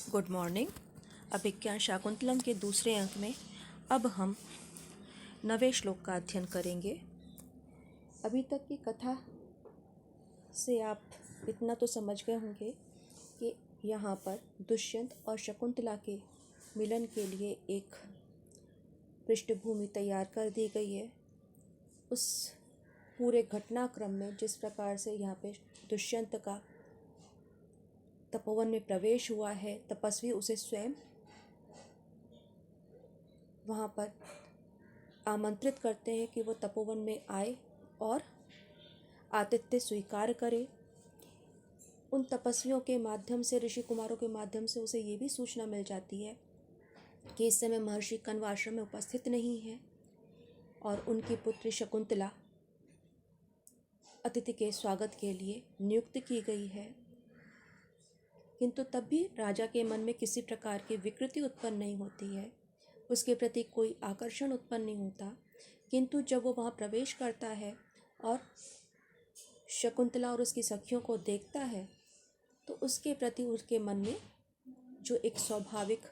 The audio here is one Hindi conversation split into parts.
Good morning. अभिज्ञान शाकुंतलम के दूसरे अंक में अब हम 9वें श्लोक का अध्ययन करेंगे। अभी तक की कथा से आप इतना तो समझ गए होंगे कि यहाँ पर दुष्यंत और शकुंतला के मिलन के लिए एक पृष्ठभूमि तैयार कर दी गई है। उस पूरे घटनाक्रम में जिस प्रकार से यहाँ पे दुष्यंत का तपोवन में प्रवेश हुआ है, तपस्वी उसे स्वयं वहाँ पर आमंत्रित करते हैं कि वो तपोवन में आए और आतिथ्य स्वीकार करे। उन तपस्वियों के माध्यम से, ऋषि कुमारों के माध्यम से उसे ये भी सूचना मिल जाती है कि इस समय महर्षि कण्व आश्रम में उपस्थित नहीं है और उनकी पुत्री शकुंतला अतिथि के स्वागत के लिए नियुक्त की गई है। किंतु तब भी राजा के मन में किसी प्रकार की विकृति उत्पन्न नहीं होती है, उसके प्रति कोई आकर्षण उत्पन्न नहीं होता। किंतु जब वो वहाँ प्रवेश करता है और शकुंतला और उसकी सखियों को देखता है तो उसके प्रति उसके मन में जो एक स्वाभाविक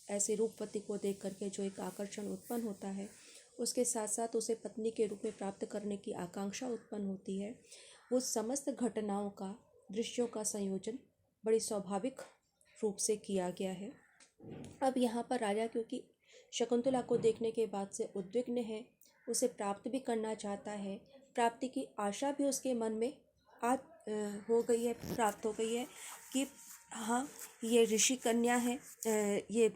ऐसे रूपवती को देख करके जो एक आकर्षण उत्पन्न होता है, उसके साथ साथ उसे पत्नी के रूप में प्राप्त करने की आकांक्षा उत्पन्न होती है। वो समस्त घटनाओं का, दृश्यों का संयोजन बड़ी स्वाभाविक रूप से किया गया है। अब यहाँ पर राजा क्योंकि शकुंतला को देखने के बाद से उद्विग्न है, उसे प्राप्त भी करना चाहता है, प्राप्ति की आशा भी उसके मन में प्राप्त हो गई है कि हाँ, ये ऋषि कन्या है, ये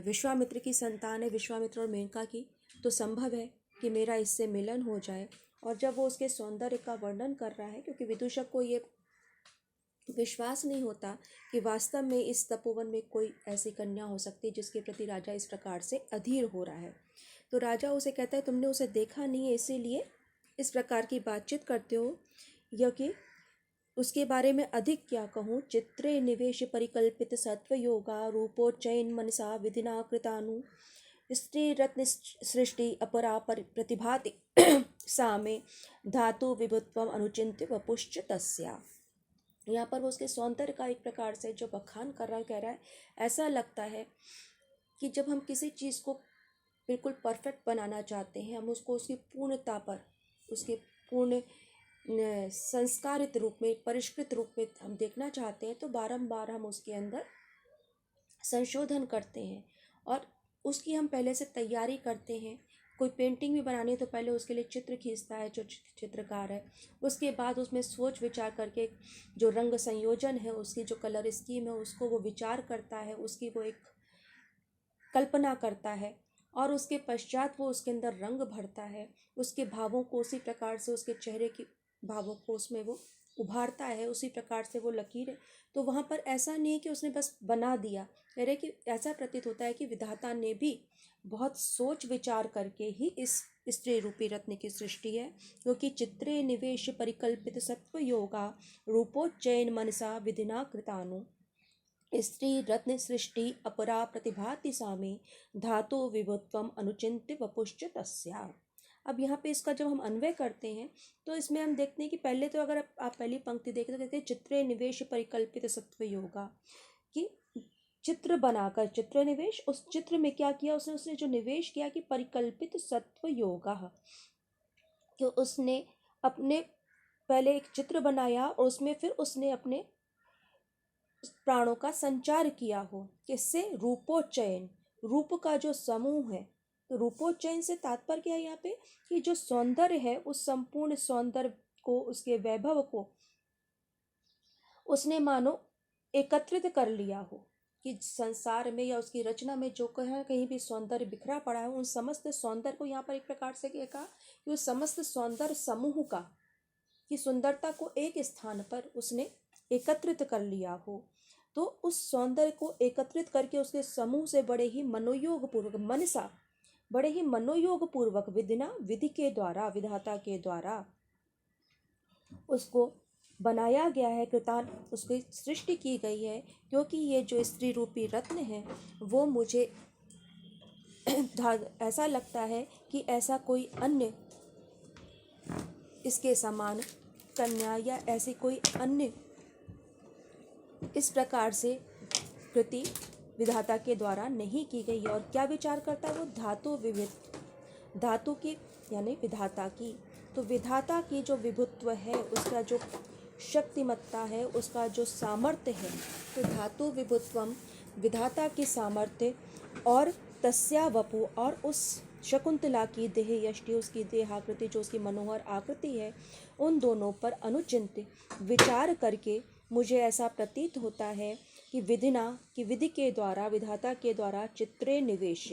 विश्वामित्र की संतान है, विश्वामित्र और मेनका की, तो संभव है कि मेरा इससे मिलन हो जाए। और जब वो उसके सौंदर्य का वर्णन कर रहा है, क्योंकि विदूषक को ये विश्वास नहीं होता कि वास्तव में इस तपोवन में कोई ऐसी कन्या हो सकती है जिसके प्रति राजा इस प्रकार से अधीर हो रहा है, तो राजा उसे कहता है तुमने उसे देखा नहीं है, इसीलिए इस प्रकार की बातचीत करते हो। यह कि उसके बारे में अधिक क्या कहूँ। चित्रे निवेश परिकल्पित सत्व योगा रूपोच्चयन मनसा विधिना कृतानु स्त्री रत्न सृष्टि अपरा प्रतिभाति सा में धातु विभुत्वम अनुचिंत्य वपुश्च तस्या। यहाँ पर वो उसके सौंदर्य का एक प्रकार से जो बखान कर रहा है, कह रहा है ऐसा लगता है कि जब हम किसी चीज़ को बिल्कुल परफेक्ट बनाना चाहते हैं, हम उसको उसकी पूर्णता पर, उसके पूर्ण संस्कारित रूप में, परिष्कृत रूप में हम देखना चाहते हैं, तो बारंबार हम उसके अंदर संशोधन करते हैं और उसकी हम पहले से तैयारी करते हैं। कोई पेंटिंग भी बनानी है तो पहले उसके लिए चित्र खींचता है जो चित्रकार है, उसके बाद उसमें सोच विचार करके जो रंग संयोजन है, उसकी जो कलर स्कीम है, उसको वो विचार करता है, उसकी वो एक कल्पना करता है और उसके पश्चात वो उसके अंदर रंग भरता है, उसके भावों को उसी प्रकार से, उसके चेहरे की भावों को उसमें वो उभारता है, उसी प्रकार से वो लकीर। तो वहाँ पर ऐसा नहीं है कि उसने बस बना दिया, कह रहे कि ऐसा प्रतीत होता है कि विधाता ने भी बहुत सोच विचार करके ही इस स्त्री रूपी रत्न की सृष्टि है, क्योंकि चित्रे निवेश परिकल्पित सत्व योगा रूपोच्चयन मनसा विधिना कृतानु स्त्री रत्न सृष्टि अपरा प्रतिभाति सामे धातु विभुत्वम अनुचिंत्य वपुश्च तस्या। अब यहाँ पे इसका जब हम अन्वय करते हैं तो इसमें हम देखते हैं कि पहले तो अगर आप पहली पंक्ति देखें तो कहते हैं चित्रे निवेश परिकल्पित सत्व योगा, कि चित्र बनाकर, चित्र निवेश, उस चित्र में क्या किया उसने जो निवेश किया कि परिकल्पित सत्व योगा, कि उसने अपने पहले एक चित्र बनाया और उसमें फिर उसने अपने प्राणों का संचार किया हो। किससे? रूपोच्चयन, रूप का जो समूह है। तो रूपोच्चयन से तात्पर्य क्या है यहाँ पे कि जो सौंदर्य है, उस संपूर्ण सौंदर्य को, उसके वैभव को उसने मानो एकत्रित कर लिया हो, कि संसार में या उसकी रचना में जो कहीं भी सौंदर्य बिखरा पड़ा है, उन समस्त सौंदर्य को यहाँ पर एक प्रकार से कहा कि उस समस्त सौंदर्य समूह का, की सुंदरता को एक स्थान पर उसने एकत्रित कर लिया हो। तो उस सौंदर्य को एकत्रित करके उसके समूह से बड़े ही मनोयोग पूर्वक, मनसा, बड़े ही मनोयोग पूर्वक, विधिना, विधि के द्वारा, विधाता के द्वारा उसको बनाया गया है, कृतान, उसकी सृष्टि की गई है। क्योंकि ये जो स्त्री रूपी रत्न है वो मुझे ऐसा लगता है कि ऐसा कोई अन्य इसके समान कन्या या ऐसी कोई अन्य इस प्रकार से कृति विधाता के द्वारा नहीं की गई है। और क्या विचार करता है वो? धातु विविध, धातु की यानी विधाता की। तो विधाता की जो विभुत्व है, उसका जो शक्तिमत्ता है, उसका जो सामर्थ्य है, तो धातु विभुत्वम, विधाता की सामर्थ्य, और तस्या वपु, और उस शकुंतला की देह यष्टि, उसकी देहाकृति जो उसकी मनोहर आकृति है, उन दोनों पर अनुचिंत विचार करके मुझे ऐसा प्रतीत होता है कि विधिना, कि विधि के द्वारा, विधाता के द्वारा चित्रे निवेश,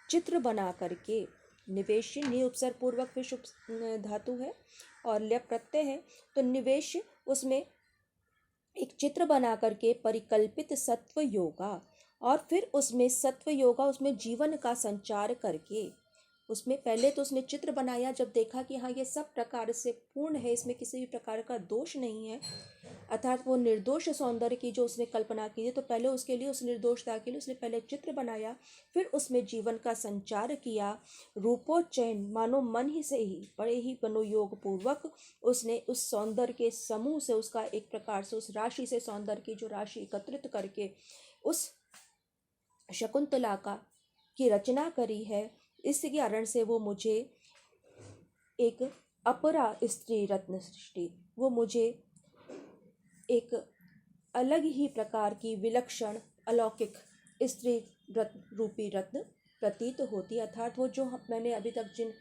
चित्र बना करके, निवेश नि उपसर्ग पूर्वक विश धातु है और ल्य प्रत्यय है, तो निवेश उसमें एक चित्र बना करके परिकल्पित सत्व योगा, और फिर उसमें सत्व योगा, उसमें जीवन का संचार करके, उसमें पहले तो उसने चित्र बनाया, जब देखा कि हाँ ये सब प्रकार से पूर्ण है, इसमें किसी भी प्रकार का दोष नहीं है, अर्थात वो निर्दोष सौंदर्य की जो उसने कल्पना की थी, तो पहले उसके लिए, उस निर्दोषता के लिए उसने पहले चित्र बनाया, फिर उसमें जीवन का संचार किया, रूपोच्चयन, मानो मन ही से ही, बड़े ही मनोयोग पूर्वक उसने उस सौंदर्य के समूह से, उसका एक प्रकार से उस राशि से, सौंदर्य की जो राशि एकत्रित करके उस शकुंतला का की रचना करी है। इस कारण से वो मुझे एक अपरा स्त्री रत्न सृष्टि, वो मुझे एक अलग ही प्रकार की विलक्षण अलौकिक स्त्री रत्न रूपी रत्न प्रतीत होती, अर्थात वो जो मैंने अभी तक जिन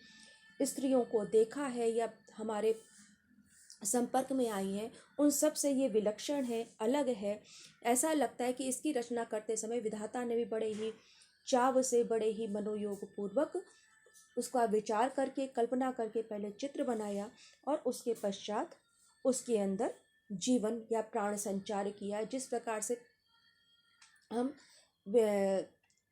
स्त्रियों को देखा है या हमारे संपर्क में आई हैं, उन सब से ये विलक्षण है, अलग है। ऐसा लगता है कि इसकी रचना करते समय विधाता ने भी बड़े ही चाव से, बड़े ही मनोयोग पूर्वक उसका विचार करके, कल्पना करके पहले चित्र बनाया, और उसके पश्चात उसके अंदर जीवन या प्राण संचार किया। जिस प्रकार से हम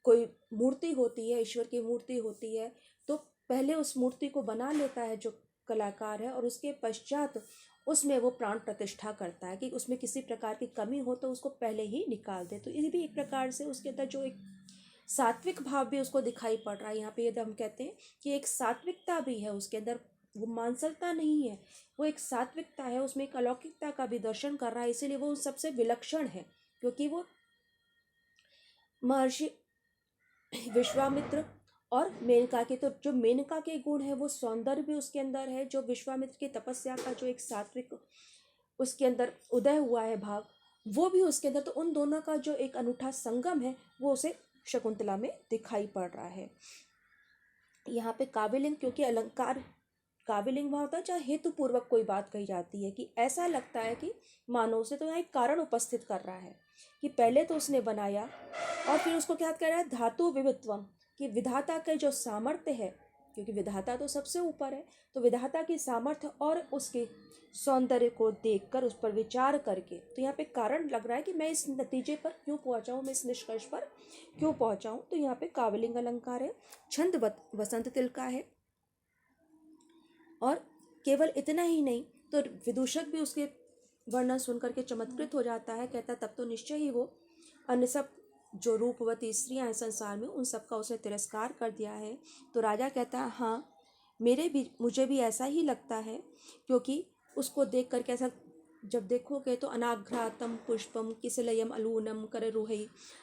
कोई मूर्ति होती है, ईश्वर की मूर्ति होती है, तो पहले उस मूर्ति को बना लेता है जो कलाकार है, और उसके पश्चात उसमें वो प्राण प्रतिष्ठा करता है कि उसमें किसी प्रकार की कमी हो तो उसको पहले ही निकाल दे। तो ये भी एक प्रकार से उसके अंदर जो एक सात्विक भाव भी उसको दिखाई पड़ रहा है। यहाँ पे यदि हम कहते हैं कि एक सात्विकता भी है उसके अंदर, वो मांसलता नहीं है, वो एक सात्विकता है, उसमें एक अलौकिकता का भी दर्शन कर रहा है, इसीलिए वो सबसे विलक्षण है, क्योंकि वो महर्षि विश्वामित्र और मेनका के, तो जो मेनका के गुण है वो सौंदर्य भी उसके अंदर है, जो विश्वामित्र की तपस्या का जो एक सात्विक उसके अंदर उदय हुआ है भाव, वो भी उसके अंदर, तो उन दोनों का जो एक अनूठा संगम है वो उसे शकुंतला में दिखाई पड़ रहा है। यहाँ पे काव्यलिंग, क्योंकि अलंकार काव्यलिंग वहाँ होता है जहाँ हेतु पूर्वक कोई बात कही जाती है, कि ऐसा लगता है कि मानो से तो यहाँ एक कारण उपस्थित कर रहा है कि पहले तो उसने बनाया और फिर उसको क्या कह रहा है, धातु विवित्वम, कि विधाता के जो सामर्थ्य है, क्योंकि विधाता तो सबसे ऊपर है, तो विधाता की सामर्थ्य और उसके सौंदर्य को देखकर, उस पर विचार करके, तो यहाँ पे कारण लग रहा है कि मैं इस नतीजे पर क्यों पहुँचा हूँ, मैं इस निष्कर्ष पर क्यों पहुँचा हूँ। तो यहाँ पे काव्यलिंग अलंकार है, छंद वसंत तिल का है, और केवल इतना ही नहीं, तो विदूषक भी उसके वर्णन सुनकर के चमत्कृत हो जाता है, कहता तब तो निश्चय ही वो अन्य सब जो रूपवती स्त्रियां हैं संसार में, उन सब का उसने तिरस्कार कर दिया है। तो राजा कहता है हाँ, मुझे भी ऐसा ही लगता है, क्योंकि उसको देख करके ऐसा जब देखोगे तो अनाघ्रातम पुष्पम किसलयम अलूनम कररुहै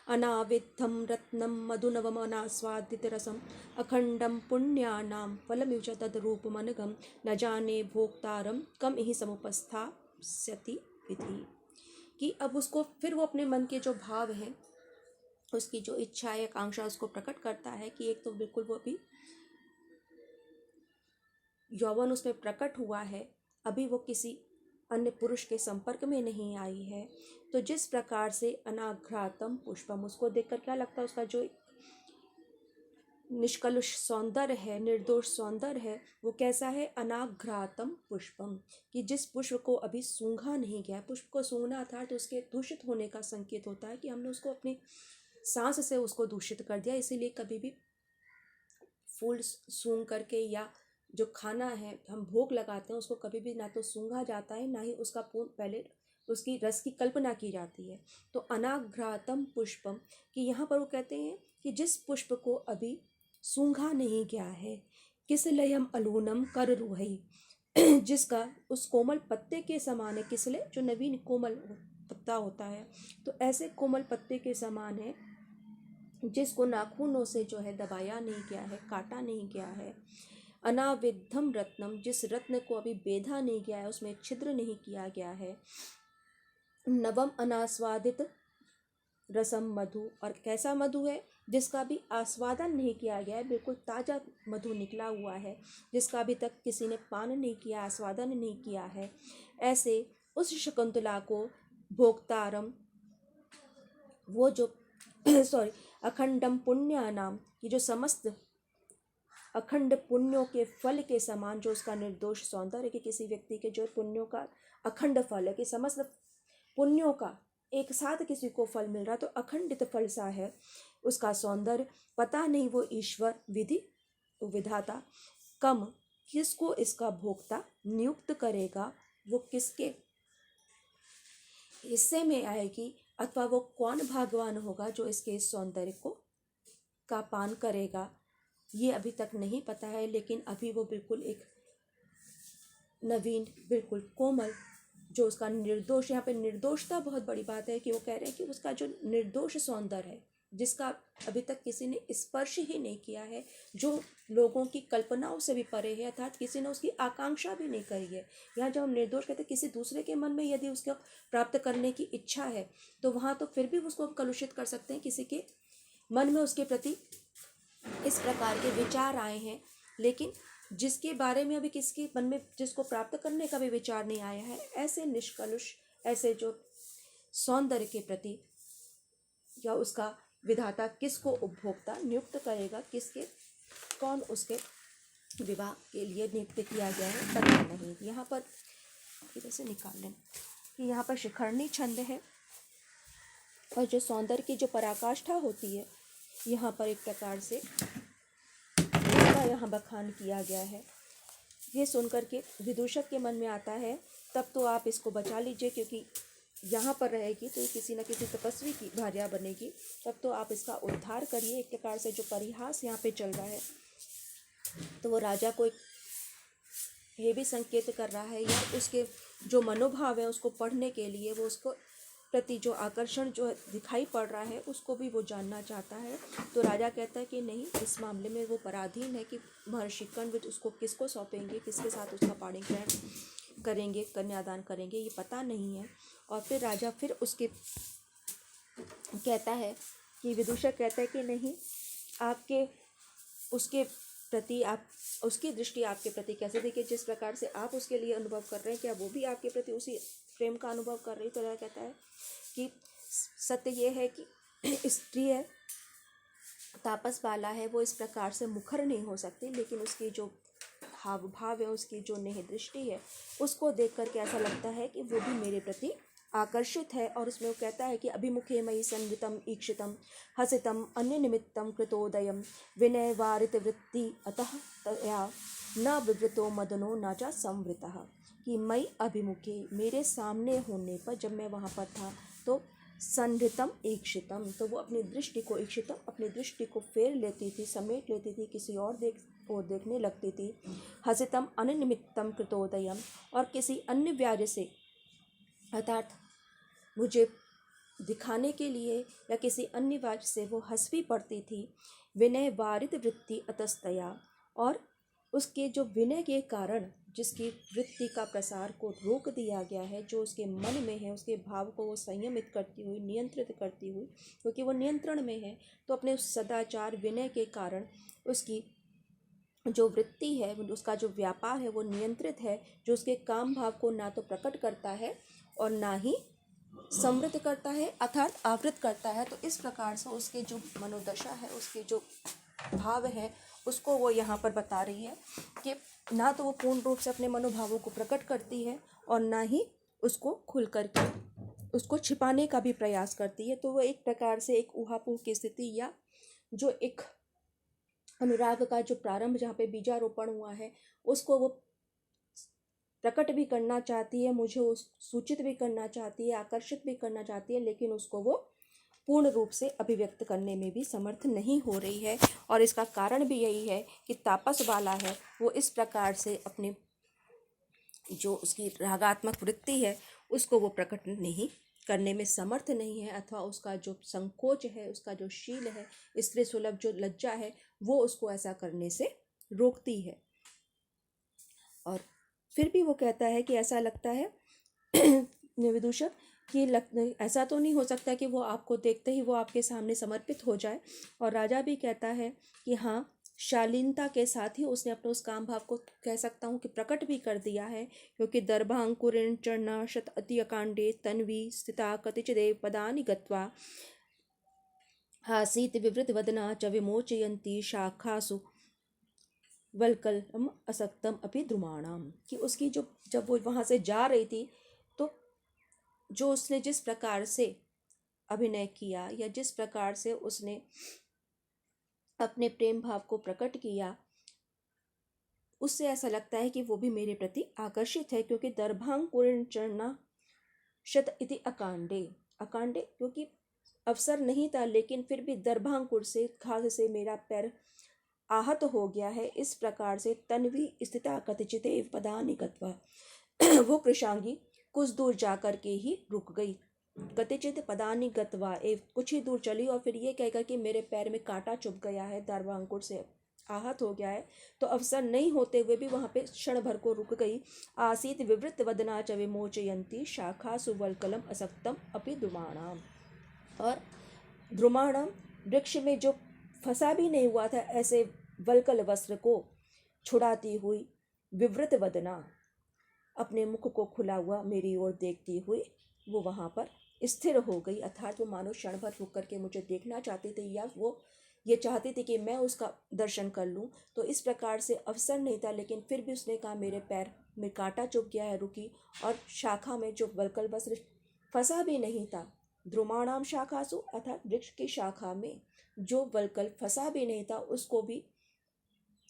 अनाविद्धम रत्नम मधुनवम अनास्वादित रसम अखंडम पुण्यानाम फलमिव च तद्रूपमनघम न जाने भोक्तारम कम ही समुपस्थास्यति विधि। कि अब उसको फिर वो अपने मन के जो भाव हैं, उसकी जो इच्छा है, आकांक्षा, उसको प्रकट करता है कि एक तो बिल्कुल वो अभी यौवन उसमें प्रकट हुआ है, अभी वो किसी अन्य पुरुष के संपर्क में नहीं आई है। तो जिस प्रकार से अनाघ्रातम पुष्पम, उसको देखकर क्या लगता है, उसका जो निष्कलुष सौंदर्य है, निर्दोष सौंदर्य है, वो कैसा है, अनाघ्रातम पुष्पम, कि जिस पुष्प को अभी सूंघा नहीं गया। पुष्प को सूंघना था तो उसके दूषित होने का संकेत होता है कि हमने उसको अपनी सांस से उसको दूषित कर दिया। इसीलिए कभी भी फूल सूंघ करके या जो खाना है हम भोग लगाते हैं, उसको कभी भी ना तो सूंघा जाता है, ना ही उसका पूर्ण पहले उसकी रस की कल्पना की जाती है। तो अनाघ्रातम पुष्पम, कि यहाँ पर वो कहते हैं कि जिस पुष्प को अभी सूंघा नहीं गया है, किसलयम अलूनम कररुहै, जिसका उस कोमल पत्ते के समान है, किसले जो नवीन कोमल पत्ता होता है, तो ऐसे कोमल पत्ते के समान है जिसको नाखूनों से जो है दबाया नहीं गया है, काटा नहीं गया है। अनाविद्धम रत्नम, जिस रत्न को अभी बेधा नहीं गया है, उसमें छिद्र नहीं किया गया है। नवम अनास्वादित रसम मधु, और कैसा मधु है जिसका भी आस्वादन नहीं किया गया है, बिल्कुल ताज़ा मधु निकला हुआ है, जिसका अभी तक किसी ने पान नहीं किया, आस्वादन नहीं किया है। ऐसे उस शकुंतला को भोक्तारम, वो जो सॉरी अखंडम पुण्यानाम, ये जो समस्त अखंड पुण्यों के फल के समान जो उसका निर्दोष सौंदर्य, कि किसी व्यक्ति के जो पुण्यों का अखंड फल है, कि समस्त पुण्यों का एक साथ किसी को फल मिल रहा, तो अखंडित फल सा है उसका सौंदर्य। पता नहीं वो ईश्वर विधि विधाता कम किसको इसका भोक्ता नियुक्त करेगा, वो किसके हिस्से में आएगी, अथवा वो कौन भगवान होगा जो इसके सौंदर्य को का पान करेगा, ये अभी तक नहीं पता है। लेकिन अभी वो बिल्कुल एक नवीन, बिल्कुल कोमल, जो उसका निर्दोष, यहाँ पे निर्दोषता बहुत बड़ी बात है कि वो कह रहे हैं कि उसका जो निर्दोष सौंदर्य है, जिसका अभी तक किसी ने स्पर्श ही नहीं किया है, जो लोगों की कल्पनाओं से भी परे है, अर्थात किसी ने उसकी आकांक्षा भी नहीं करी है। यहाँ जब हम निर्दोष कहते हैं, किसी दूसरे के मन में यदि उसको प्राप्त करने की इच्छा है, तो वहाँ तो फिर भी उसको कलुषित कर सकते हैं, किसी के मन में उसके प्रति इस प्रकार के विचार आए हैं। लेकिन जिसके बारे में अभी किसके मन में जिसको प्राप्त करने का भी विचार नहीं आया है, ऐसे निष्कलुष, ऐसे जो सौंदर्य के प्रति या उसका विधाता किसको उपभोक्ता नियुक्त करेगा, किसके कौन उसके विवाह के लिए नियुक्त किया गया है, पता नहीं। यहाँ पर इधर से निकाल लें कि यहाँ पर शिखरणी छंद है, और जो सौंदर्य की जो पराकाष्ठा होती है, यहाँ पर एक प्रकार से इसका यहाँ बखान किया गया है। ये सुनकर के विदूषक के मन में आता है, तब तो आप इसको बचा लीजिए, क्योंकि यहाँ पर रहेगी तो किसी न किसी तपस्वी की भार्या बनेगी, तब तो आप इसका उद्धार करिए। एक प्रकार से जो परिहास यहाँ पे चल रहा है, तो वो राजा को ये भी संकेत कर रहा है, या उसके जो मनोभाव है उसको पढ़ने के लिए, वो उसको प्रति जो आकर्षण जो दिखाई पड़ रहा है उसको भी वो जानना चाहता है। तो राजा कहता है कि नहीं, इस मामले में वो पराधीन है कि महर्षि कण्व उसको किसको सौंपेंगे, किसके साथ उसका पाणी ग्रहण करेंगे, कन्यादान करेंगे, ये पता नहीं है। और फिर राजा फिर उसके कहता है कि विदूषक कहता है कि नहीं, आपके उसके प्रति आप उसकी दृष्टि आपके प्रति कैसे देखिए, जिस प्रकार से आप उसके लिए अनुभव कर रहे हैं, क्या वो भी आपके प्रति उसी प्रेम का अनुभव कर रही। तो राजा कहता है कि सत्य ये है कि स्त्री है, तापस वाला है, वो इस प्रकार से मुखर नहीं हो सकती, लेकिन उसकी जो हाव भाव है, उसकी जो नेह दृष्टि है, उसको देख करके ऐसा लगता है कि वो भी मेरे प्रति आकर्षित है। और उसमें वो कहता है कि अभिमुखे मयि संवितम ईक्षितम हसितम अन्य निमित्तम कृतोदयम विनय वारित वृत्ति अतः तया न विवृतो मदनो न च संवृतः, कि मई अभिमुखे, मेरे सामने होने पर, जब मैं वहाँ पर था तो संहृतम ईक्षितम, तो वो अपनी दृष्टि को ईक्षितम, अपनी दृष्टि को फेर लेती थी, समेट लेती थी, किसी और देखने लगती थी। हसितम अनिमित्तम कृतोदयम, और किसी अन्य व्याज से, अर्थात मुझे दिखाने के लिए या किसी अन्य व्याज से वो हंस भी पड़ती थी। विनय वारित वृत्ति अतस्तया, और उसके जो विनय के कारण जिसकी वृत्ति का प्रसार को रोक दिया गया है, जो उसके मन में है, उसके भाव को वो संयमित करती हुई, नियंत्रित करती हुई, क्योंकि वो नियंत्रण में है, तो अपने उस सदाचार विनय के कारण उसकी जो वृत्ति है, उसका जो व्यापार है, वो नियंत्रित है, जो उसके काम भाव को ना तो प्रकट करता है और ना ही समृद्ध करता है, अर्थात आवृत करता है। तो इस प्रकार से उसके जो मनोदशा है, उसके जो भाव है, उसको वो यहाँ पर बता रही है कि ना तो वो पूर्ण रूप से अपने मनोभावों को प्रकट करती है, और ना ही उसको खुल करके उसको छिपाने का भी प्रयास करती है। तो वो एक प्रकार से एक ऊहापोह की स्थिति, या जो एक अनुराग का जो प्रारंभ जहाँ पे बीजारोपण हुआ है, उसको वो प्रकट भी करना चाहती है, मुझे उस सूचित भी करना चाहती है, आकर्षित भी करना चाहती है, लेकिन उसको वो पूर्ण रूप से अभिव्यक्त करने में भी समर्थ नहीं हो रही है। और इसका कारण भी यही है कि तापस वाला है, वो इस प्रकार से अपने जो उसकी रागात्मक वृत्ति है उसको वो प्रकट नहीं करने में समर्थ नहीं है, अथवा उसका जो संकोच है, उसका जो शील है, स्त्री सुलभ जो लज्जा है, वो उसको ऐसा करने से रोकती है। और फिर भी वो कहता है कि ऐसा लगता है विदूषक कि ऐसा तो नहीं हो सकता कि वो आपको देखते ही वो आपके सामने समर्पित हो जाए। और राजा भी कहता है कि हाँ, शालीनता के साथ ही उसने अपने उस काम भाव को, कह सकता हूँ कि प्रकट भी कर दिया है, क्योंकि दर्भांकुरेण चरण शत अति अकांडे तन्वी स्थिता कतिचिदेव पदानि गत्वा आसीत विवृत वदना च विमोचयन्ती शाखासु वल्कलम असक्तम अपि द्रुमाणाम। कि उसकी जो, जब वो वहां से जा रही थी, तो जो उसने जिस प्रकार से अभिनय किया, या जिस प्रकार से उसने अपने प्रेम भाव को प्रकट किया, उससे ऐसा लगता है कि वो भी मेरे प्रति आकर्षित है। क्योंकि दर्भांकुरेण चरना शत इति अकांडे, अकांडे क्योंकि अवसर नहीं था, लेकिन फिर भी दर्भांकुर से, घास से मेरा पैर आहत हो गया है। इस प्रकार से तन्वी स्थिता कतिचिदेव पदानि गत्वा, वो कृशांगी कुछ दूर जाकर के ही रुक गई। कतिचित पदानि गत्वा, कुछ ही दूर चली और फिर ये कहकर कि मेरे पैर में कांटा चुभ गया है, दर्भांकुर से आहत हो गया है, तो अवसर नहीं होते हुए भी वहां पे क्षण भर को रुक गई। आसीत विवृत वदना च विमोचयंती शाखा सुवल्कलम असक्तम अपि द्रुमाणाम। और द्रुमाणम, वृक्ष में जो फंसा भी नहीं हुआ था, ऐसे वल्कल वस्त्र को छुड़ाती हुई, विवृत वदना, अपने मुख को खुला हुआ मेरी ओर देखती हुई वो वहां पर स्थिर हो गई। अर्थात वो मानो क्षण भर रुक करके मुझे देखना चाहती थी, या वो ये चाहती थी कि मैं उसका दर्शन कर लूं। तो इस प्रकार से अवसर नहीं था, लेकिन फिर भी उसने कहा मेरे पैर में कांटा चुभ गया है, रुकी। और शाखा में जो वल्कल वस्त्र फंसा भी नहीं था, द्रुमाणाम शाखासु, अर्थात वृक्ष की शाखा में जो वल्कल फंसा भी नहीं था, उसको भी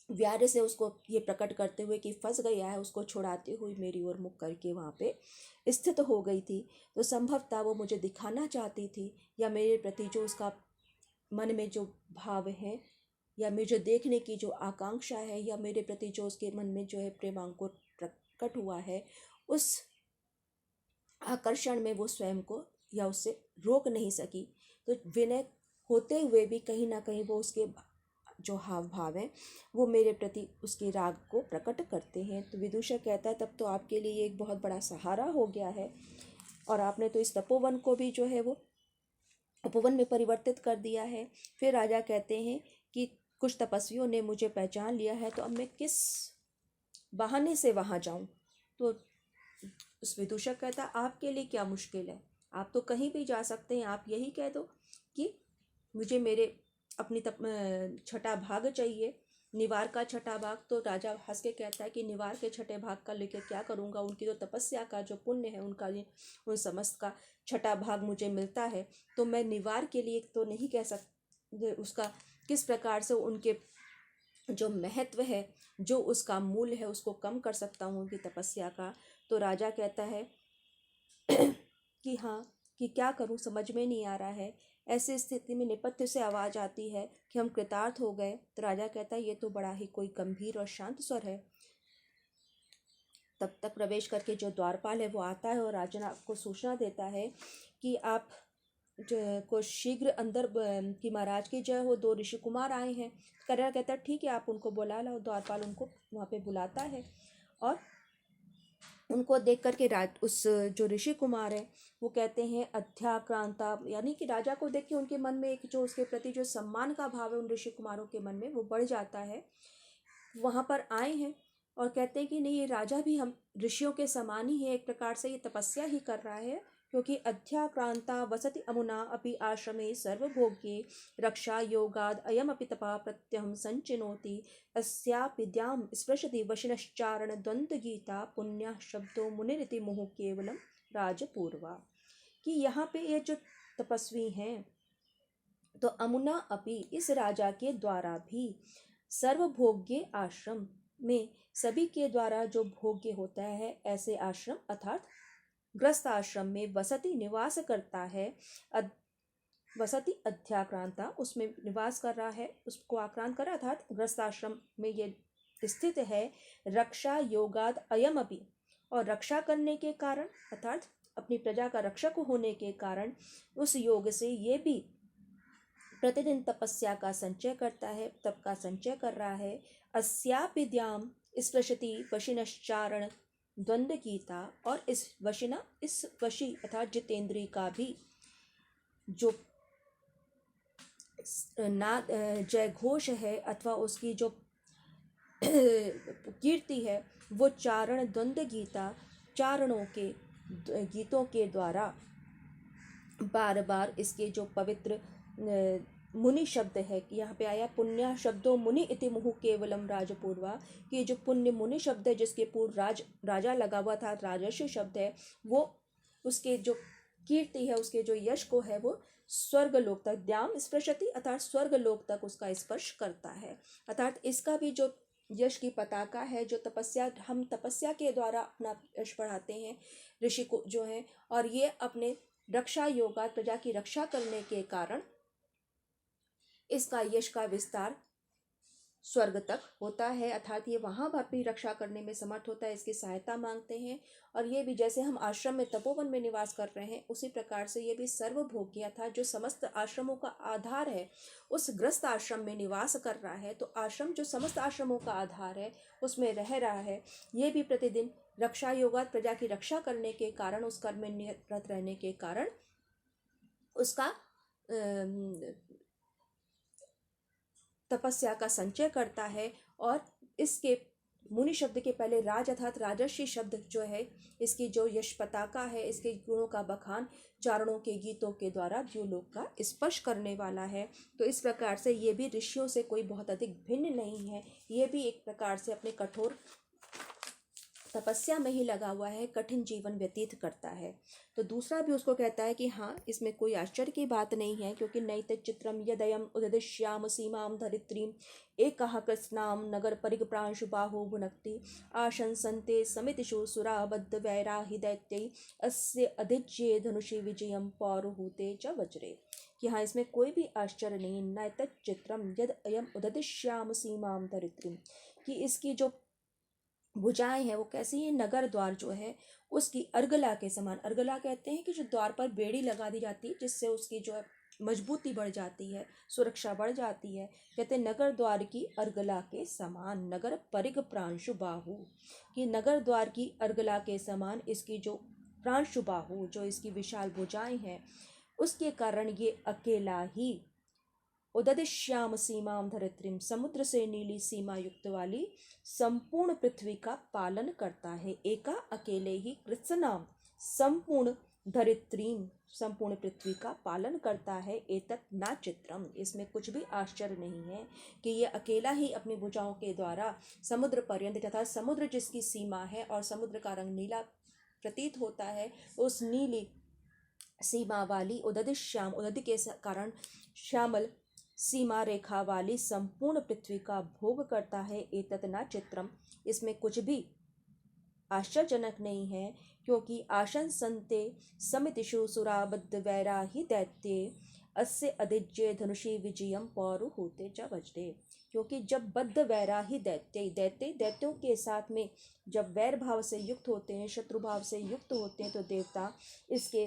व्यार से उसको ये प्रकट करते हुए कि फंस गया है, उसको छुड़ाती हुई मेरी ओर मुख करके वहाँ पे स्थित हो गई थी। तो संभवतः वो मुझे दिखाना चाहती थी, या मेरे प्रति जो उसका मन में जो भाव है, या मुझे देखने की जो आकांक्षा है, या मेरे प्रति जो उसके मन में जो है प्रेमांकुर प्रकट हुआ है, उस आकर्षण में वो स्वयं को या उससे रोक नहीं सकी। तो विनय होते हुए भी कहीं ना कहीं वो उसके जो हाव भाव हैं, वो मेरे प्रति उसके राग को प्रकट करते हैं। तो विदूषक कहता है तब तो आपके लिए एक बहुत बड़ा सहारा हो गया है, और आपने तो इस तपोवन को भी जो है वो उपवन में परिवर्तित कर दिया है। फिर राजा कहते हैं कि कुछ तपस्वियों ने मुझे पहचान लिया है, तो अब मैं किस बहाने से वहां जाऊं। तो उस विदूषक कहता आपके लिए क्या मुश्किल है, आप तो कहीं भी जा सकते हैं। आप यही कह दो कि मुझे मेरे अपनी छठा भाग चाहिए, निवार का छठा भाग। तो राजा हंस के कहता है कि निवार के छठे भाग का लेकर क्या करूँगा, उनकी तो तपस्या का जो पुण्य है उनका, उन समस्त का छठा भाग मुझे मिलता है। तो मैं निवार के लिए तो नहीं कह सकती, उसका किस प्रकार से उनके जो महत्व है, जो उसका मूल है, उसको कम कर सकता हूँ उनकी तपस्या का। तो राजा कहता है कि हाँ, कि क्या करूं, समझ में नहीं आ रहा है। ऐसी स्थिति में नेपथ्य से आवाज आती है कि हम कृतार्थ हो गए। तो राजा कहता है ये तो बड़ा ही कोई गंभीर और शांत स्वर है। तब तक प्रवेश करके जो द्वारपाल है वो आता है और राजा को सूचना देता है कि आप को शीघ्र अंदर कि महाराज की जय हो, 2 ऋषि कुमार आए हैं। करण कहता है ठीक है, आप उनको बुला लो। द्वारपाल उनको वहाँ पे बुलाता है, और उनको देख करके उस जो ऋषि कुमार है वो कहते हैं अध्याक्रांता, यानी कि राजा को देख के उनके मन में एक जो उसके प्रति जो सम्मान का भाव है उन ऋषि कुमारों के मन में वो बढ़ जाता है। वहाँ पर आए हैं और कहते हैं कि नहीं, ये राजा भी हम ऋषियों के समान ही है, एक प्रकार से ये तपस्या ही कर रहा है। क्योंकि अध्याक्रांता वसति अमुना अपि आश्रमे सर्वभोग्ये रक्षा योगाद अयम अपि तपा प्रत्यहम संचिनोति अस्यापिद्याम स्पृशति वशिनश्चारण द्वंद्व गीता पुण्य शब्दों मुनिरिति मुहु केवलम राजपूर्वा। कि यहाँ पे ये जो तपस्वी हैं, तो अमुना अपि, इस राजा के द्वारा भी, सर्वभोग्य आश्रम में सभी के द्वारा जो भोग्य होता है ऐसे आश्रम अर्थात ग्रस्त आश्रम में वसति निवास करता है। वसति अध्याक्रांता, उसमें निवास कर रहा है, उसको आक्रांत कर रहा, अर्थात ग्रस्त आश्रम में ये स्थित है। रक्षा योगाद अयम अपि, और रक्षा करने के कारण अर्थात अपनी प्रजा का रक्षक होने के कारण उस योग से ये भी प्रतिदिन तपस्या का संचय करता है, तप का संचय कर रहा है। अस्यापिद्याम स्पृशति वशिनश्चारण द्वंद्व गीता, और इस वशी अर्थात जितेंद्री का भी जो जय घोष है अथवा उसकी जो कीर्ति है वो चारण द्वंद्व गीता, चारणों के गीतों के द्वारा बार बार इसके जो पवित्र मुनि शब्द है, यहाँ पे आया पुण्य शब्दों मुनि इति मुहु केवलम राजपूर्वा, कि जो पुण्य मुनि शब्द है जिसके पूर्व राजा लगा हुआ था, राजर्षि शब्द है, वो उसके जो कीर्ति है, उसके जो यश को है वो स्वर्ग लोक तक द्याम स्पृशति अर्थात स्वर्ग लोक तक उसका स्पर्श करता है। अर्थात इसका भी जो यश की पताका है, जो हम तपस्या के द्वारा अपना यश बढ़ाते हैं ऋषि को जो है, और ये अपने रक्षा योगा प्रजा की रक्षा करने के कारण इसका यश का विस्तार स्वर्ग तक होता है, अर्थात ये वहाँ पर भी रक्षा करने में समर्थ होता है, इसकी सहायता मांगते हैं। और ये भी जैसे हम आश्रम में तपोवन में निवास कर रहे हैं, उसी प्रकार से ये भी सर्वभोग्य था, जो समस्त आश्रमों का आधार है, उस ग्रस्त आश्रम में निवास कर रहा है। तो आश्रम जो समस्त आश्रमों का आधार है उसमें रह रहा है, ये भी प्रतिदिन रक्षा योगा प्रजा की रक्षा करने के कारण, उस कर्म में निरत रहने के कारण उसका तपस्या का संचय करता है। और इसके मुनि शब्द के पहले राज अर्थात राजर्षि शब्द जो है, इसकी जो यश पताका है, इसके गुणों का बखान चारणों के गीतों के द्वारा द्युलोक का स्पर्श करने वाला है। तो इस प्रकार से ये भी ऋषियों से कोई बहुत अधिक भिन्न नहीं है, ये भी एक प्रकार से अपने कठोर तपस्या में ही लगा हुआ है, कठिन जीवन व्यतीत करता है। तो दूसरा भी उसको कहता है कि हाँ, इसमें कोई आश्चर्य की बात नहीं है, क्योंकि नैतचित्रम यदयम उददिश्याम सीमाम धरित्रीम एकः कृत्स्नाम नगर परिगप्रांशु बाहु भुनक्ति आशंसन्ते समितिषु सुराबद्ध वैराहि दैत्यै अस्य अधिज्ये धनुषि विजयम पौरुहूते च वज्रे। कि हाँ, इसमें कोई भी आश्चर्य नहीं। नैतचित्रम यद अयम उददिश्याम सीमाम धरित्रीम, कि इसकी जो भुजाएं हैं वो कैसी है, नगर द्वार जो है उसकी अर्गला के समान, अर्गला कहते हैं कि जो द्वार पर बेड़ी लगा दी जाती है जिससे उसकी जो है मजबूती बढ़ जाती है, सुरक्षा बढ़ जाती है, कहते हैं नगर द्वार की अर्गला के समान। नगर परिग प्रांशु बाहु, कि नगर द्वार की अर्गला के समान इसकी जो प्रांशु बाहु, जो इसकी विशाल भुजाएं हैं, उसके कारण ये अकेला ही उददिश्याम सीमाम धरित्रीम, समुद्र से नीली सीमा युक्त वाली संपूर्ण पृथ्वी का पालन करता है। एका अकेले ही कृत्स्नाम संपूर्ण धरित्रीम, संपूर्ण पृथ्वी का पालन करता है। एतत् न चित्रम, इसमें कुछ भी आश्चर्य नहीं है कि ये अकेला ही अपनी भुजाओं के द्वारा समुद्र पर्यंत, तथा समुद्र जिसकी सीमा है और समुद्र का रंग नीला प्रतीत होता है, उस नीली सीमा वाली उददिश्याम, उदधि के कारण श्यामल सीमा रेखा वाली संपूर्ण पृथ्वी का भोग करता है। एतत् न चित्रम, इसमें कुछ भी आश्चर्यजनक नहीं है, क्योंकि आशंसन्ते समितिषु सुराबद्ध वैराहि दैत्ये अस्य अधिज्ये धनुषि विजयम पौरुहूते च वज्रे। क्योंकि जब बद्ध वैराही दैत्यों के साथ में जब वैर भाव से युक्त होते हैं, शत्रु भाव से युक्त होते हैं, तो देवता इसके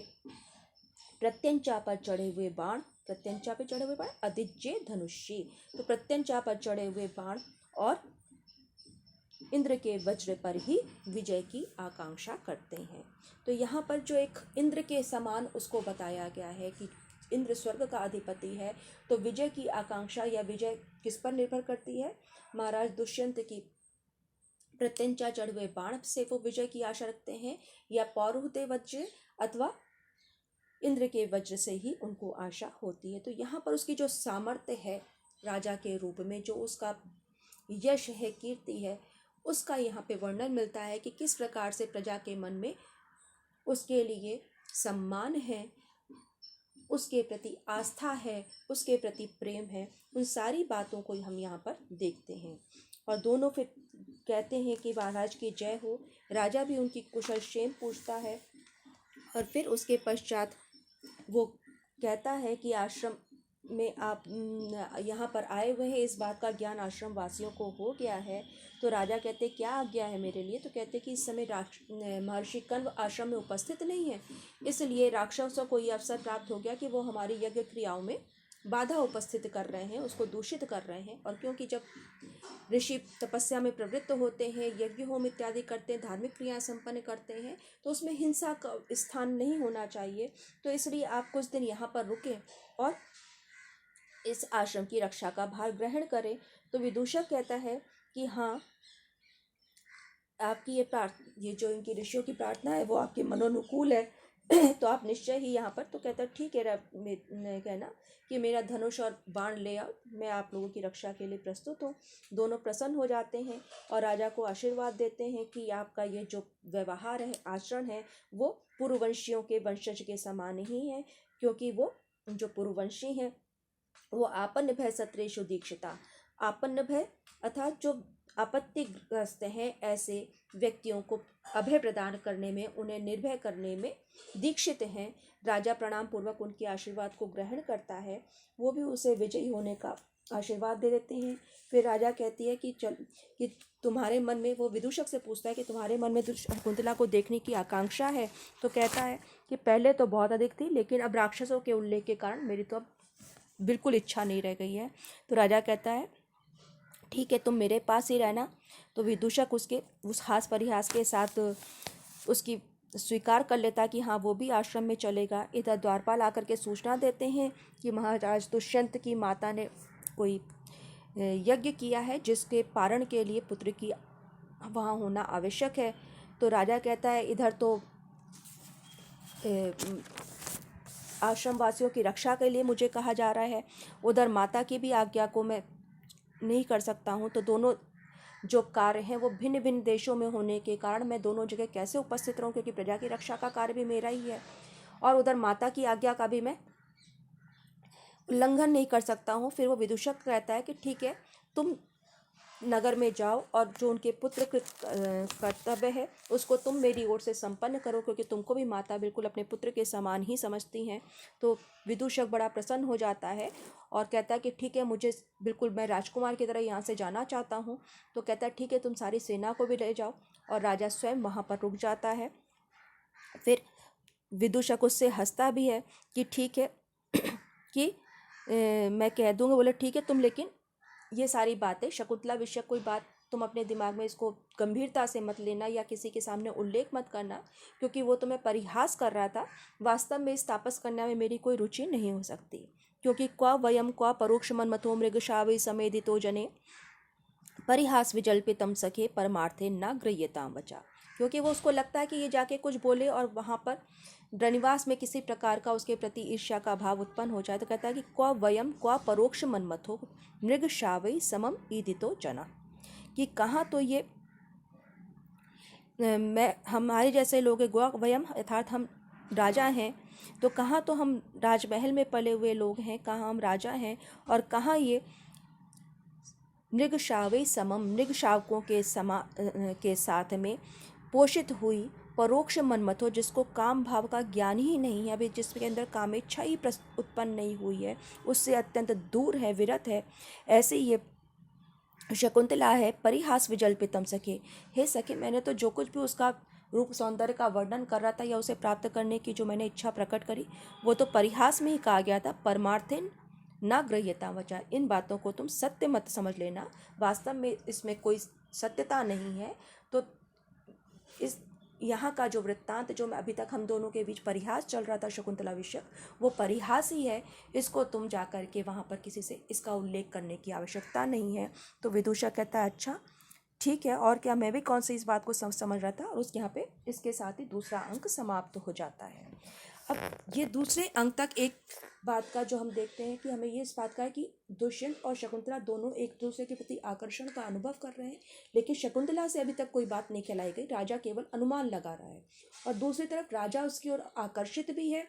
प्रत्यंचा पर चढ़े हुए बाण, प्रत्यंचा पर चढ़े हुए बाण अधिज्ये धनुषी, तो प्रत्यंचा पर चढ़े हुए बाण और इंद्र के वज्र पर ही विजय की आकांक्षा करते हैं। तो यहाँ पर जो एक इंद्र के समान उसको बताया गया है कि इंद्र स्वर्ग का अधिपति है, तो विजय की आकांक्षा या विजय किस पर निर्भर करती है? महाराज दुष्यंत की प्रत्यंचा चढ़े हुए बाण से वो विजय की आशा रखते हैं, या पौरुहूते वज्र अथवा इंद्र के वज्र से ही उनको आशा होती है। तो यहाँ पर उसकी जो सामर्थ्य है राजा के रूप में, जो उसका यश है, कीर्ति है, उसका यहाँ पे वर्णन मिलता है कि किस प्रकार से प्रजा के मन में उसके लिए सम्मान है, उसके प्रति आस्था है, उसके प्रति प्रेम है। उन सारी बातों को हम यहाँ पर देखते हैं। और दोनों फिर कहते हैं कि महाराज की जय हो। राजा भी उनकी कुशल क्षेम पूछता है, और फिर उसके पश्चात वो कहता है कि आश्रम में आप यहाँ पर आए हुए हैं, इस बात का ज्ञान आश्रम वासियों को हो गया है। तो राजा कहते क्या आज्ञा है मेरे लिए? तो कहते कि इस समय महर्षि कण्व आश्रम में उपस्थित नहीं है, इसलिए राक्षसों को ये अवसर प्राप्त हो गया कि वो हमारी यज्ञ क्रियाओं में बाधा उपस्थित कर रहे हैं, उसको दूषित कर रहे हैं। और क्योंकि जब ऋषि तपस्या में प्रवृत्त होते हैं, यज्ञ होम इत्यादि करते हैं, धार्मिक क्रियाएं संपन्न करते हैं, तो उसमें हिंसा का स्थान नहीं होना चाहिए। तो इसलिए आप कुछ दिन यहाँ पर रुकें और इस आश्रम की रक्षा का भार ग्रहण करें। तो विदूषक कहता है कि हाँ, आपकी ये जो इनकी ऋषियों की प्रार्थना है वो आपके मनोनुकूल है, तो आप निश्चय ही यहाँ पर। तो कहता है ठीक है, कहना कि मेरा धनुष और बाण ले आओ, मैं आप लोगों की रक्षा के लिए प्रस्तुत हूँ। दोनों प्रसन्न हो जाते हैं और राजा को आशीर्वाद देते हैं कि आपका ये जो व्यवहार है, आचरण है, वो पूर्ववंशियों के वंशज के समान ही है, क्योंकि वो जो पूर्ववंशी हैं वो आपन्न भय सत्रेषु दीक्षिता। आपन्न भय अर्थात जो आपत्तिग्रस्त हैं, ऐसे व्यक्तियों को अभय प्रदान करने में, उन्हें निर्भय करने में दीक्षित हैं। राजा प्रणाम पूर्वक उनके आशीर्वाद को ग्रहण करता है, वो भी उसे विजयी होने का आशीर्वाद दे देते हैं। फिर राजा कहती है कि तुम्हारे मन में, वो विदूषक से पूछता है कि तुम्हारे मन में शकुंतला को देखने की आकांक्षा है? तो कहता है कि पहले तो बहुत अधिक थी, लेकिन अब राक्षसों के उल्लेख के कारण मेरी तो अब बिल्कुल इच्छा नहीं रह गई है। तो राजा कहता है ठीक है, तुम मेरे पास ही रहना। तो विदूषक उसके उस हास परिहास के साथ उसकी स्वीकार कर लेता कि हाँ, वो भी आश्रम में चलेगा। इधर द्वारपाल आकर के सूचना देते हैं कि महाराज दुष्यंत की माता ने कोई यज्ञ किया है, जिसके पारण के लिए पुत्र की वहाँ होना आवश्यक है। तो राजा कहता है इधर तो आश्रम वासियों की रक्षा के लिए मुझे कहा जा रहा है, उधर माता की भी आज्ञा को मैं नहीं कर सकता हूँ। तो दोनों जो कार्य हैं वो भिन्न भिन्न देशों में होने के कारण मैं दोनों जगह कैसे उपस्थित रहूँ, क्योंकि प्रजा की रक्षा का कार्य भी मेरा ही है और उधर माता की आज्ञा का भी मैं उल्लंघन नहीं कर सकता हूँ। फिर वो विदूषक कहता है कि ठीक है, तुम नगर में जाओ और जो उनके पुत्र कर्तव्य है उसको तुम मेरी ओर से संपन्न करो, क्योंकि तुमको भी माता बिल्कुल अपने पुत्र के समान ही समझती हैं। तो विदूषक बड़ा प्रसन्न हो जाता है और कहता है कि ठीक है, मुझे बिल्कुल, मैं राजकुमार की तरह यहाँ से जाना चाहता हूँ। तो कहता है ठीक है, तुम सारी सेना को भी ले जाओ, और राजा स्वयं वहाँ पर रुक जाता है। फिर विदूषक उससे हंसता भी है कि ठीक है कि मैं कह दूँगा। बोले ठीक है, तुम लेकिन ये सारी बातें शकुंतला विषय कोई बात तुम अपने दिमाग में इसको गंभीरता से मत लेना या किसी के सामने उल्लेख मत करना, क्योंकि वो तो मैं परिहास कर रहा था। वास्तव में इस तापस कन्या में मेरी कोई रुचि नहीं हो सकती, क्योंकि क्वा वयम क्वा परोक्ष मन्मथो मृगशावै समेदितो जने परिहास विजल्पितम सखे परमार्थे न गृह्यताम वचा। क्योंकि वो उसको लगता है कि ये जाके कुछ बोले और वहाँ पर रनिवास में किसी प्रकार का उसके प्रति ईर्ष्या का भाव उत्पन्न हो जाए। तो कहता है कि क्वा वयम क्वा परोक्ष मन्मथो मृग शावई समम ईदितो जना, कि कहाँ तो ये मैं हमारे जैसे लोग हैं, ग्वा वयम अर्थात हम राजा हैं, तो कहाँ तो हम राजमहल में पले हुए लोग हैं, कहाँ हम राजा हैं, और कहाँ ये मृगशावई समम मृगशावकों के साथ में पोषित हुई परोक्ष मनमथो, जिसको काम भाव का ज्ञान ही नहीं है, अभी जिसके अंदर कामेच्छा ही उत्पन्न नहीं हुई है, उससे अत्यंत दूर है, विरत है, ऐसे ये शकुंतला है। परिहास विजल्पितम सखे, हे सखे, मैंने तो जो कुछ भी उसका रूप सौंदर्य का वर्णन कर रहा था या उसे प्राप्त करने की जो मैंने इच्छा प्रकट करी, वो तो परिहास में ही कहा गया था। परमार्थिन ना गृह्यता वचा, इन बातों को तुम सत्य मत समझ लेना, वास्तव में इसमें कोई सत्यता नहीं है। तो इस यहाँ का जो वृत्तांत जो मैं अभी तक हम दोनों के बीच परिहास चल रहा था शकुंतला विषयक, वो परिहास ही है, इसको तुम जा कर के वहाँ पर किसी से इसका उल्लेख करने की आवश्यकता नहीं है। तो विदूषक कहता है अच्छा ठीक है, और क्या, मैं भी कौन सी इस बात को समझ रहा था। और उस यहाँ पे इसके साथ ही दूसरा अंक समाप्त हो जाता है। अब ये दूसरे अंक तक एक बात का जो हम देखते हैं कि हमें ये इस बात का है कि दुष्यंत और शकुंतला दोनों एक दूसरे के प्रति आकर्षण का अनुभव कर रहे हैं, लेकिन शकुंतला से अभी तक कोई बात नहीं खिलाई गई, राजा केवल अनुमान लगा रहा है। और दूसरी तरफ राजा उसकी ओर आकर्षित भी है,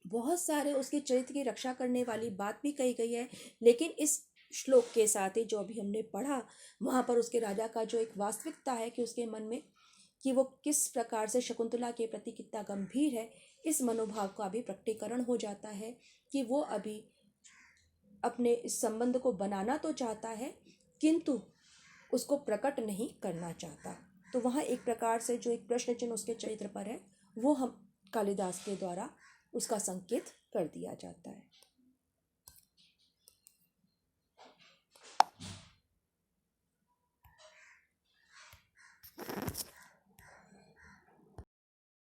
बहुत सारे उसके चरित्र की रक्षा करने वाली बात भी कही गई है, लेकिन इस श्लोक के साथ ही जो अभी हमने पढ़ा, वहाँ पर उसके राजा का जो एक वास्तविकता है कि उसके मन में कि वो किस प्रकार से शकुंतला के प्रति कितना गंभीर है, इस मनोभाव का भी प्रकटीकरण हो जाता है कि वो अभी अपने इस संबंध को बनाना तो चाहता है, किंतु उसको प्रकट नहीं करना चाहता। तो वहाँ एक प्रकार से जो एक प्रश्न चिन्ह उसके चरित्र पर है, वो हम कालिदास के द्वारा उसका संकेत कर दिया जाता है।